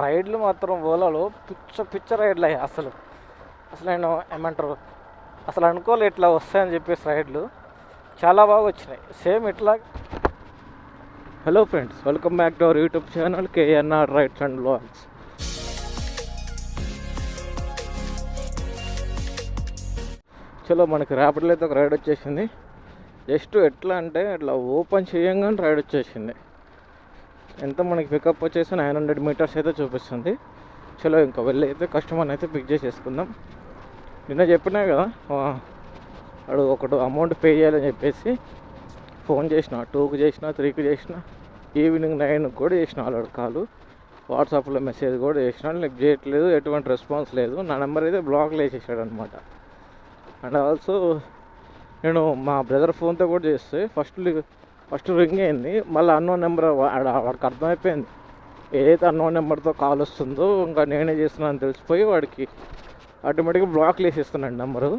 రైడ్లు మాత్రం ఓలాలో పిచ్చ పిచ్చ రైడ్లు అయ్యాయి అసలు. అసలు నేను ఏమంటారు, అసలు అనుకోలే ఇట్లా వస్తాయని చెప్పేసి రైడ్లు చాలా బాగా వచ్చినాయి. సేమ్ ఇట్లా. Hello friends, welcome back to our YouTube channel KNR rides and vlogs. చలో మనకి ర్యాపిడ్లో అయితే ఒక రైడ్ వచ్చేసింది. జస్ట్ ఎట్లా అంటే ఇట్లా ఓపెన్ చేయంగానే రైడ్ వచ్చేసింది. ఎంత మనకి పికప్ వచ్చేసి 900 మీటర్స్ అయితే చూపిస్తుంది. చలో ఇంకా వెళ్ళి అయితే కస్టమర్ని అయితే పిక్ చేసేసుకుందాం. నిన్న చెప్పినా కదా వాడు ఒకటి అమౌంట్ పే చేయాలని చెప్పేసి ఫోన్ చేసిన, 2కి చేసిన, 3కి చేసిన, ఈవినింగ్ 9కి కూడా చేసిన. ఆల్రెడీ కాలు వాట్సాప్లో మెసేజ్ కూడా చేసిన, లిఫ్ట్ చేయట్లేదు, ఎటువంటి రెస్పాన్స్ లేదు. నా నెంబర్ అయితే బ్లాక్లో వేసేసాడు అనమాట. అండ్ ఆల్సో నేను మా బ్రదర్ ఫోన్తో కూడా చేస్తే ఫస్ట్ రింగ్ అయింది. మళ్ళీ అన్నోన్ నెంబర్, వాడికి అర్థమైపోయింది ఏదైతే అన్నోన్ నెంబర్తో కాల్ వస్తుందో ఇంకా నేనే చేస్తున్నాను తెలిసిపోయి వాడికి ఆటోమేటిక్గా బ్లాక్లు వేసేస్తున్నాను నెంబరు.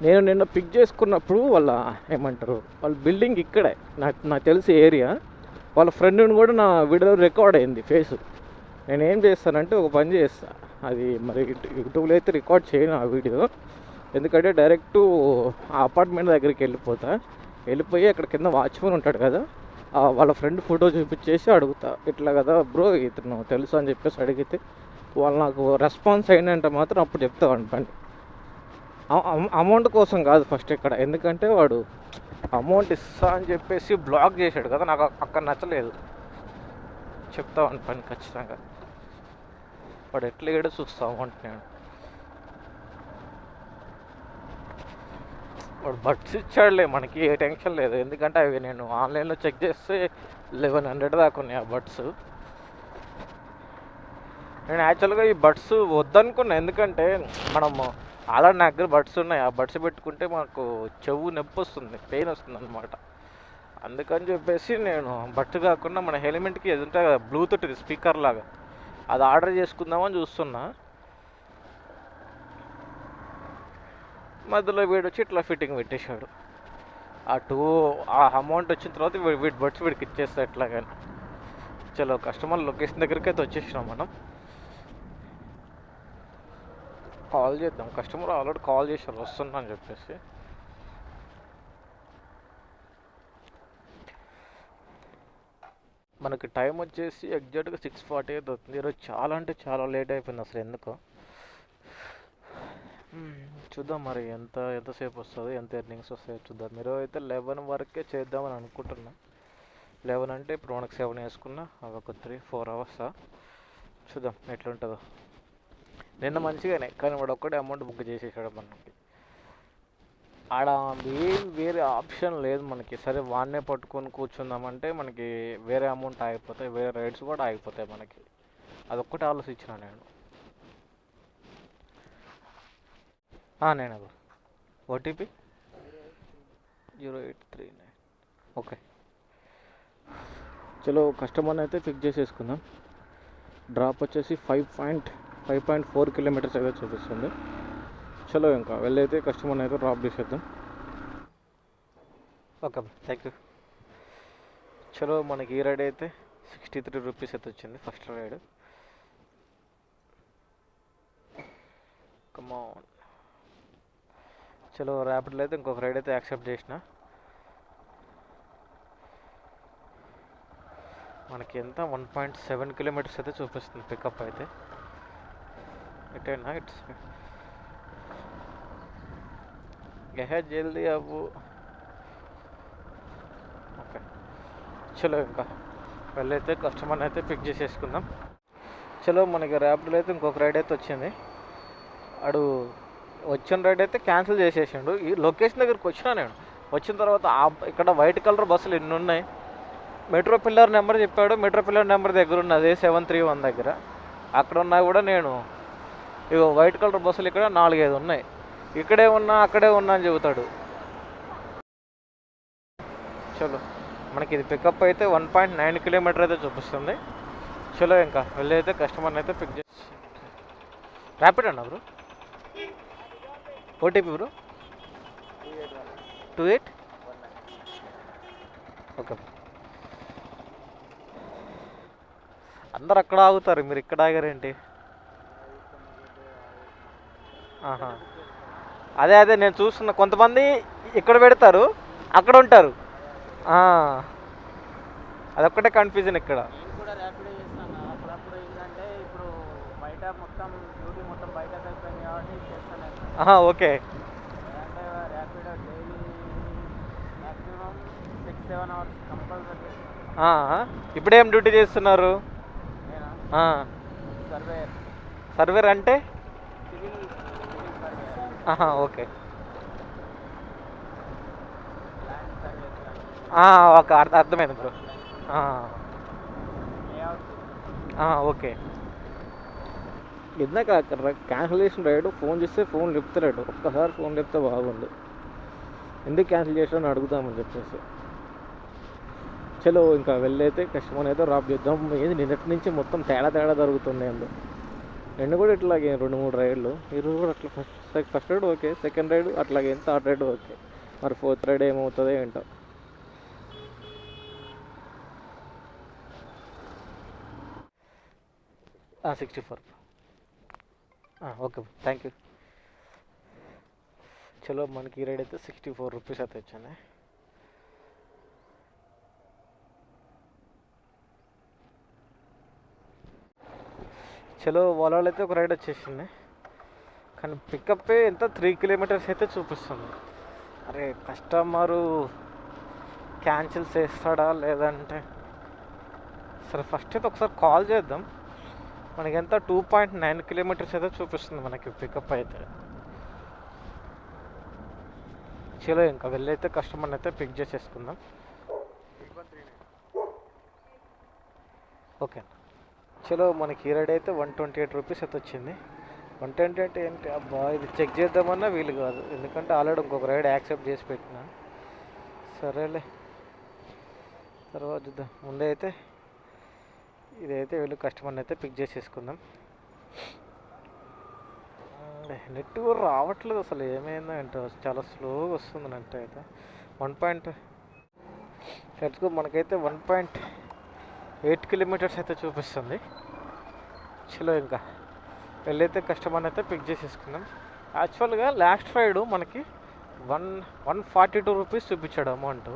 నేను నిన్న పిక్ చేసుకున్నప్పుడు వాళ్ళ బిల్డింగ్ ఇక్కడే, నాకు తెలిసి ఏరియా. వాళ్ళ ఫ్రెండ్ని కూడా నా వీడియో రికార్డ్ అయింది ఫేస్. నేను ఏం చేస్తానంటే ఒక పని చేస్తాను, అది మరి యూట్యూబ్లో అయితే రికార్డ్ చేయను ఆ వీడియో, ఎందుకంటే డైరెక్టు ఆ అపార్ట్మెంట్ దగ్గరికి వెళ్ళిపోయి అక్కడ కింద వాచ్మెన్ ఉంటాడు కదా, వాళ్ళ ఫ్రెండ్ ఫోటో చూపించేసి అడుగుతా, ఇట్లా కదా బ్రో ఇతను తెలుసు అని చెప్పేసి అడిగితే వాళ్ళు నాకు రెస్పాన్స్ అయినంటే మాత్రం అప్పుడు చెప్తాను పని. అమౌంట్ కోసం కాదు ఫస్ట్ ఇక్కడ, ఎందుకంటే వాడు అమౌంట్ ఇస్తా అని చెప్పేసి బ్లాక్ చేశాడు కదా, నాకు అక్కడ నచ్చలేదు. చెప్తాను పని ఖచ్చితంగా. వాడు ఎట్లా ఏడో చూస్తా అమౌంట్. వాడు బడ్స్ ఇచ్చాడులే, మనకి ఏ టెన్షన్ లేదు. ఎందుకంటే అవి నేను ఆన్లైన్లో చెక్ చేస్తే 1100 దాకా ఉన్నాయి ఆ బడ్స్. నేను యాక్చువల్గా ఈ బడ్స్ వద్దనుకున్నా, ఎందుకంటే మనము ఆల్రెడీ నా దగ్గర బడ్స్ ఉన్నాయి. ఆ బడ్స్ పెట్టుకుంటే మాకు చెవు నొప్పి వస్తుంది, పెయిన్ వస్తుంది అనమాట. అందుకని చెప్పేసి నేను బడ్స్ కాకుండా మన హెల్మెట్కి ఎదుంటే కదా బ్లూటూత్ స్పీకర్ లాగా, అది ఆర్డర్ చేసుకుందామని చూస్తున్నా. మధ్యలో వీడు వచ్చి ఇట్లా ఫిట్టింగ్ పెట్టేశాడు. ఆ అమౌంట్ వచ్చిన తర్వాత వీడి బడ్స్ వీడికి ఇచ్చేస్తా ఎట్లాగని. చలో కస్టమర్ లొకేషన్ దగ్గరికి అయితే వచ్చేసినాం మనం. కాల్ చేద్దాం, కస్టమర్ ఆల్రెడీ కాల్ చేశారు వస్తున్నా అని చెప్పేసి. మనకి టైం వచ్చేసి ఎగ్జాక్ట్గా 6:48 అవుతుంది. ఈరోజు చాలా అంటే చాలా లేట్ అయిపోయింది అసలు, ఎందుకో. చూద్దాం మరి ఎంతసేపు వస్తుంది, ఎంత ఎర్నింగ్స్ వస్తాయో చూద్దాం. మీరు అయితే 11 వరకే చేద్దామని అనుకుంటున్నా. 11 అంటే ఇప్పుడు మనకు 7 వేసుకున్నా, అదొక 3-4 అవర్స్. చూద్దాం ఎట్లుంటుందో. నిన్న మంచిగానే, కానీ వాడు ఒక్కడే అమౌంట్ బుక్ చేసేసాడు మనకి. ఆడ వేరే ఆప్షన్ లేదు మనకి. సరే వాన్నే పట్టుకొని కూర్చుందామంటే మనకి వేరే అమౌంట్ ఆగిపోతాయి, వేరే రైడ్స్ కూడా ఆగిపోతాయి మనకి. అదొక్కటి ఆలోచించిన నేను. నేను ఓటీపీ 0839. ఓకే, చలో కస్టమర్ని అయితే పిక్ చేసేసుకుందాం. డ్రాప్ వచ్చేసి 5.4 కిలోమీటర్స్ అయితే చూపిస్తుంది. చలో ఇంకా వెళ్ళైతే కస్టమర్ని అయితే డ్రాప్ చేసేద్దాం. Okay, thank you. చలో మనకి ఈ రైడ్ అయితే 63 రూపీస్ అయితే వచ్చింది, ఫస్ట్ రైడ్. కమాన్. చలో ర్యాపిడ్లో అయితే ఇంకొక రైడ్ అయితే యాక్సెప్ట్ చేసిన. మనకి ఎంత 1.7 కిలోమీటర్స్ అయితే చూపిస్తుంది పికప్ అయితే. ఇటేనా ఇట్స్ జల్దీ అవ్వు. ఓకే, చలో ఇంకా వెళ్ళైతే కస్టమర్ని అయితే పిక్ చేసేసుకుందాం. చలో మనకి ర్యాపిడ్లో అయితే ఇంకొక రైడ్ అయితే వచ్చింది. అడు వచ్చిన రైడ్ అయితే క్యాన్సిల్ చేసేసిండు. ఈ లొకేషన్ దగ్గరికి వచ్చినా నేను. వచ్చిన తర్వాత ఇక్కడ వైట్ కలర్ బస్సులు ఎన్ని ఉన్నాయి, మెట్రో పిల్లర్ నెంబర్ చెప్పాడు. మెట్రో పిల్లర్ నెంబర్ దగ్గర ఉన్నది 731 దగ్గర. అక్కడ ఉన్నా కూడా నేను ఇగో వైట్ కలర్ బస్సులు ఇక్కడ 4-5 ఉన్నాయి, ఇక్కడే ఉన్నా అక్కడే ఉన్నా అని చెబుతాడు. చలో మనకి ఇది పికప్ అయితే 1.9 కిలోమీటర్ అయితే చూపిస్తుంది. చలో ఇంకా వెళ్ళి అయితే కస్టమర్ని అయితే పిక్ చేసి. ర్యాపిడ్ అన్నా బ్రో, ఓటీపీ బ్రో 28. ఓకే, అందరు అక్కడ ఆగుతారు, మీరు ఇక్కడ ఆగారేంటి? ఆహా, అదే అదే నేను చూస్తున్నా, కొంతమంది ఇక్కడ పెడతారు, అక్కడ ఉంటారు. ఆ, అదొక్కటే కన్ఫ్యూజన్ ఇక్కడ. నేను కూడా ర్యాపిడో చేస్తాను. అప్పుడప్పుడు ఏంటంటే ఇప్పుడు బయట మొత్తం డ్యూటీ మొత్తం బయట అయిపోయింది కాబట్టి చేస్తాను. ఆహా, ఓకే. అంటే Rapido daily maximum 6-7 hours compulsory. ఇప్పుడేం డ్యూటీ చేస్తున్నారు? నేనా సర్వేయర్. సర్వేర్ అంటే? Civil surveyor. ఆహా, ఓకే. ల్యాండ్ సర్వే ఒక అర్థమైంది బ్రో. లేఅవుట్. ఓకే. ఇందాక అక్కడ క్యాన్సిలేషన్ రైడ్ ఫోన్ చేస్తే ఫోన్ లేపుతలేడు, ఒక్కసారి ఫోన్ లేపితే బాగుండు. ఎందుకు క్యాన్సిల్ చేసామని అడుగుదామని చెప్పేసి. చలో ఇంకా వెళ్ళైతే కస్టమర్ అయితే డ్రాప్ చేద్దాం. ఏంది నిన్నటి నుంచి మొత్తం తేడా తేడా జరుగుతుంది. రెండు కూడా ఇట్లాగే 2-3 రైడ్లు. ఈరోజు కూడా అట్లా first ride okay, second ride అట్లాగే, థర్డ్ రైడ్ ఓకే. మరి ఫోర్త్ రైడ్ ఏమవుతుందో ఏంటో. ఆ, 64. Okay, thank you. చలో మనకి ఈ రైడ్ అయితే 64 రూపీస్ అయితే వచ్చాయి. చలో వాళ్ళ అయితే ఒక రైడ్ వచ్చేసింది, కానీ పికప్ ఎంత 3 కిలోమీటర్స్ అయితే చూపిస్తుంది. అరే కస్టమరు క్యాన్సిల్ చేస్తాడా లేదంటే, సరే ఫస్ట్ అయితే ఒకసారి కాల్ చేద్దాం. మనకి ఎంత 2.9 కిలోమీటర్స్ అయితే చూపిస్తుంది మనకి పికప్ అయితే. చలో ఇంకా వెళ్ళైతే కస్టమర్ని అయితే పిక్ చేసేసుకుందాం. ఓకే, చలో మనకి ఈ రైడ్ అయితే 128 రూపీస్ అయితే వచ్చింది. 128 ఏంటి అబ్బా, ఇది చెక్ చేద్దామన్నా వీలు కాదు, ఎందుకంటే ఆల్రెడీ ఇంకొక రైడ్ యాక్సెప్ట్ చేసి పెట్టిన. సరేలే, తర్వాత చూద్దాం. ముందే అయితే ఇదైతే వెళ్ళి కస్టమర్ని అయితే పిక్ చేసేసుకుందాం. నెట్ కూడా రావట్లేదు అసలు, ఏమైందో ఏంటో, చాలా స్లోగా వస్తుంది నెట్ అయితే. 1. లెట్స్ గో, మనకైతే 1.8 కిలోమీటర్స్ అయితే చూపిస్తుంది. చలో ఇంకా వెళ్ళైతే కస్టమర్ని అయితే పిక్ చేసేసుకుందాం. యాక్చువల్గా లాస్ట్ రైడ్ మనకి 142 రూపీస్ చూపించాడు అమౌంట్.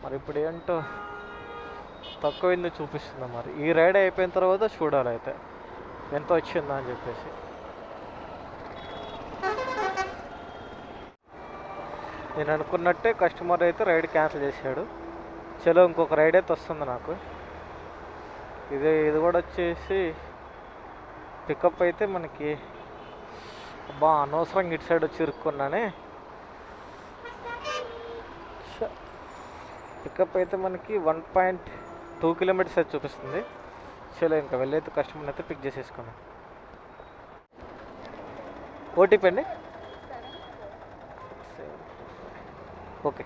మరి ఇప్పుడు ఏంటో తక్కువైంది చూపిస్తుంది. మరి ఈ రైడ్ అయిపోయిన తర్వాత చూడాలి అయితే ఎంత వచ్చిందా అని చెప్పేసి. నేను అనుకున్నట్టే కస్టమర్ అయితే రైడ్ క్యాన్సిల్ చేశాడు. చలో ఇంకొక రైడ్ అయితే వస్తుంది నాకు. ఇది కూడా వచ్చేసి పికప్ అయితే మనకి, అబ్బా అనవసరంగా ఇటు సైడ్ వచ్చి ఇరుక్కున్నానే. పికప్ అయితే మనకి 1.2 కిలోమీటర్స్ అయితే చూపిస్తుంది. చలో ఇంకా వెళ్ళైతే కస్టమర్ని అయితే పిక్ చేసేసుకున్నాం. ఓటీపీ అండి. ఓకే,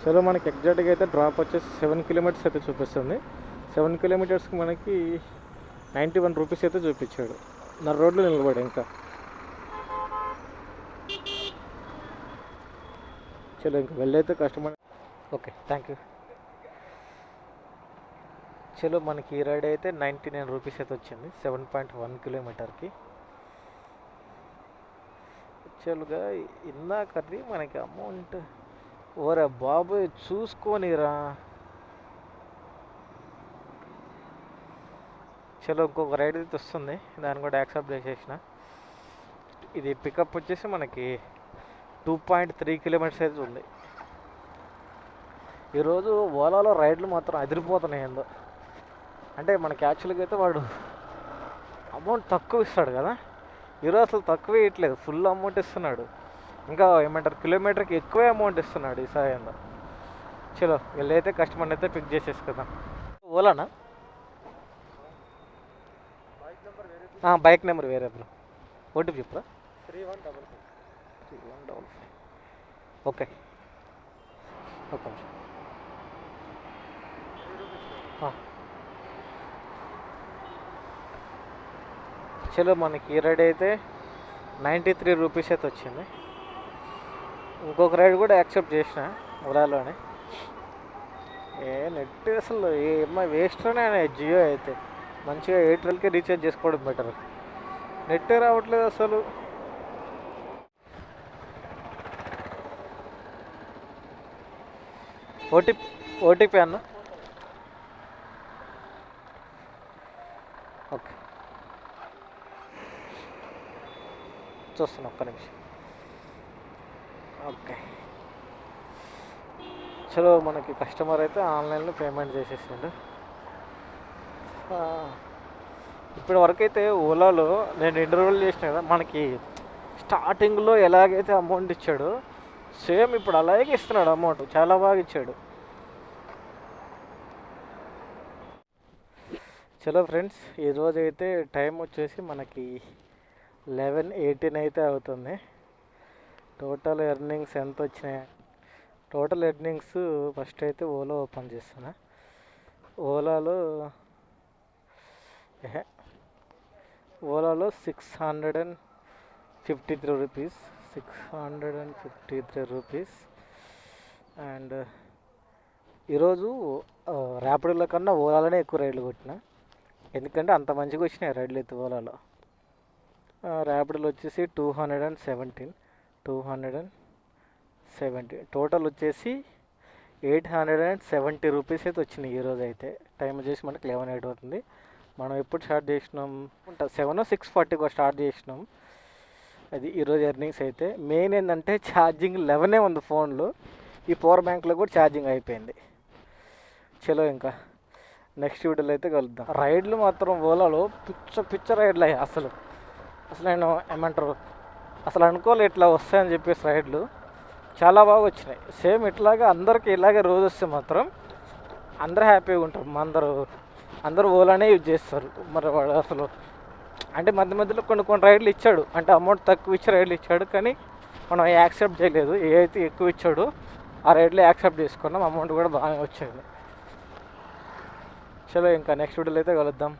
చలో మనకి ఎగ్జాక్ట్గా అయితే డ్రాప్ వచ్చేసి 7 కిలోమీటర్స్ అయితే చూపిస్తుంది. 7 కిలోమీటర్స్కి మనకి 91 రూపీస్ అయితే చూపించాడు. నా రోడ్లో నిలబడి ఇంకా. చలో ఇంకా వెళ్ళైతే కస్టమర్. Okay, thank you. చలో మనకి ఈ రైడ్ అయితే 99 రూపీస్ అయితే వచ్చింది 7.1 కిలోమీటర్కి. యాక్చువల్గా ఇందాకది మనకి అమౌంట్, ఓరే బాబు చూసుకొనిరా. చలో ఇంకొక రైడ్ అయితే వస్తుంది, దాన్ని కూడా యాక్సెప్ట్ చేసేసిన. ఇది పికప్ వచ్చేసి మనకి 2.3 కిలోమీటర్స్ అయితే ఉంది. ఈరోజు ఓలాలో రైడ్లు మాత్రం అదిరిపోతున్నాయి ఏందో. అంటే మనకి యాక్చువల్గా అయితే వాడు అమౌంట్ తక్కువ ఇస్తాడు కదా, ఈరోజు అసలు తక్కువ ఇవ్వట్లేదు, ఫుల్ అమౌంట్ ఇస్తున్నాడు. ఇంకా ఏమంటారు, కిలోమీటర్కి ఎక్కువే అమౌంట్ ఇస్తున్నాడు ఈసారి ఏందో. చలో వెళ్ళైతే కస్టమర్ని అయితే పిక్ చేసేసుకుందాం. ఓలానా? బైక్ నెంబర్ వేరే బ్రో. ఓటీపీ చెప్పురా. 3155. Okay, okay. చలో మనకి ఈ రైడ్ అయితే 93 రూపీస్ అయితే వచ్చింది. ఇంకొక రైడ్ కూడా యాక్సెప్ట్ చేసిన ఓలాలోనే. నెట్ అసలు ఏమో వేస్ట్లోనే జియో అయితే మంచిగా ఎయిర్టెల్కే రీఛార్జ్ చేసుకోవడం బెటర్. నెట్టే రావట్లేదు అసలు. ఓటీపీ అన్న. ఓకే చూస్తున్నా, ఒక్క నిమిషం. ఓకే చలో, మనకి కస్టమర్ అయితే ఆన్లైన్లో పేమెంట్ చేసేసిండు. ఇప్పటి వరకు అయితే ఓలాలో నేను ఇంటర్వ్యూలు చేసిన కదా, మనకి స్టార్టింగ్లో ఎలాగైతే అమౌంట్ ఇచ్చాడో సేమ్ ఇప్పుడు అలాగే ఇస్తున్నాడు అమౌంట్. చాలా బాగా ఇచ్చాడు. చలో ఫ్రెండ్స్, ఈరోజు అయితే టైం వచ్చేసి మనకి 11:18 అయితే అవుతుంది. టోటల్ ఎర్నింగ్స్ ఎంత వచ్చినాయి? టోటల్ ఎర్నింగ్స్ ఫస్ట్ అయితే ఓలా ఓపెన్ చేస్తున్నా. ఓలాలో 653 రూపీస్, 653 రూపీస్. అండ్ ఈరోజు ర్యాపిడోలో కన్నా ఓలాలోనే ఎక్కువ రైడ్లు కొట్టిన, ఎందుకంటే అంత మంచిగా వచ్చినాయి రైడ్లు అయితే ఓలాలో. ర్యాపిడోలో వచ్చేసి 270 టోటల్ వచ్చేసి 870 రూపీస్ అయితే వచ్చినాయి ఈరోజు అయితే. టైం వచ్చేసి మనకి 11:08 అవుతుంది. మనం ఎప్పుడు స్టార్ట్ చేసినాం? 6:40 స్టార్ట్ చేసినాం. అది ఈరోజు ఎర్నింగ్స్ అయితే. మెయిన్ ఏంటంటే ఛార్జింగ్ 11 ఉంది ఫోన్లో, ఈ పవర్ బ్యాంక్లో కూడా ఛార్జింగ్ అయిపోయింది. చలో ఇంకా నెక్స్ట్ వీడియోలో అయితే కలుద్దాం. రైడ్లు మాత్రం ఓలాలో పిచ్చ రైడ్లు అయ్యాయి. అసలు నేను ఏమంటారు, అసలు అనుకోలే ఇట్లా వస్తాయని చెప్పేసి రైడ్లు చాలా బాగా వచ్చినాయి. సేమ్ ఇట్లాగే అందరికీ ఇలాగే రోజు వస్తే మాత్రం అందరూ హ్యాపీగా ఉంటారు. అందరూ ఓలానే యూజ్ చేస్తారు. మరి వాడు అసలు అంటే మధ్యలో కొన్ని రైడ్లు ఇచ్చాడు, అంటే అమౌంట్ తక్కువ ఇచ్చి రైడ్లు ఇచ్చాడు, కానీ మనం యాక్సెప్ట్ చేయలేదు. ఏదైతే ఎక్కువ ఇచ్చాడో ఆ రైడ్లో యాక్సెప్ట్ చేసుకున్నాం, అమౌంట్ కూడా బాగానే వచ్చింది. చలో ఇంకా నెక్స్ట్ వీడియోలో అయితే కలుద్దాం.